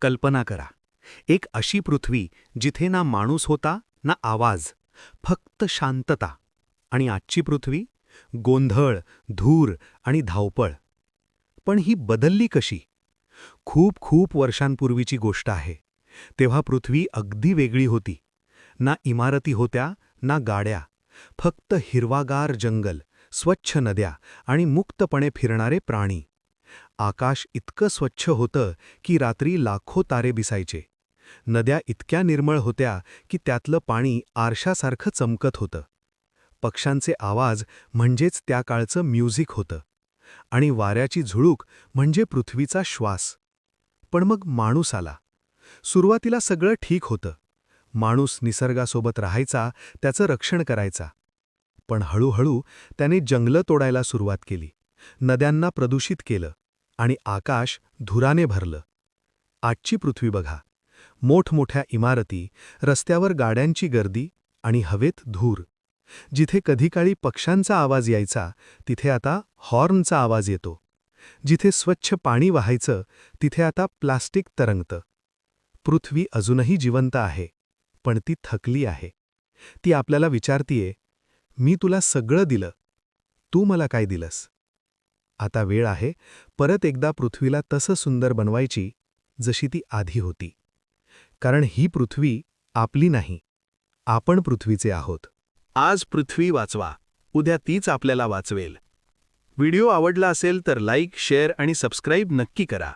कल्पना करा, एक अशी पृथ्वी जिथे ना माणूस होता ना आवाज, फक्त शांतता. आणि आजची पृथ्वी गोंधळ, धूर आणि धावपळ. पण ही बदलली कशी? खूप खूप वर्षांपूर्वीची गोष्ट आहे. तेव्हा पृथ्वी अगदी वेगळी होती. ना इमारती होत्या ना गाड्या, फक्त हिरवागार जंगल, स्वच्छ नद्या आणि मुक्तपणे फिरणारे प्राणी. आकाश इतकं स्वच्छ होतं की रात्री लाखो तारे दिसायचे. नद्या इतक्या निर्मळ होत्या की त्यातलं पाणी आरशासारखं चमकत होतं. पक्ष्यांचे आवाज म्हणजेच त्या काळचं म्युझिक होतं. आणि वाऱ्याची झुळूक म्हणजे पृथ्वीचा श्वास. पण मग माणूस आला. सुरुवातीला सगळं ठीक होतं. माणूस निसर्गासोबत राहायचा, त्याचं रक्षण करायचा. पण हळूहळू त्याने जंगलं तोडायला सुरुवात केली, नद्यांना प्रदूषित केलं आणि आकाश धुराने भरलं. आजची पृथ्वी बघा, मोठमोठ्या इमारती, रस्त्यावर गाड्यांची गर्दी आणि हवेत धूर. जिथे कधीकाळी पक्ष्यांचा आवाज यायचा, तिथे आता हॉर्नचा आवाज येतो. जिथे स्वच्छ पाणी वाहायचं, तिथे आता प्लास्टिक तरंगतं. पृथ्वी अजूनही जिवंत आहे, पण ती थकली आहे. ती आपल्याला विचारतीये, मी तुला सगळं दिलं, तू मला काय दिलंस? आता वेळ आहे परत एकदा पृथ्वीला तसं सुंदर बनवायची जशी ती आधी होती. कारण ही पृथ्वी आपली नाही, आपण पृथ्वीचे आहोत. आज पृथ्वी वाचवा, उद्या तीच आपल्याला वाचवेल. व्हिडिओ आवडला असेल तर लाईक, शेअर आणि सबस्क्राईब नक्की करा.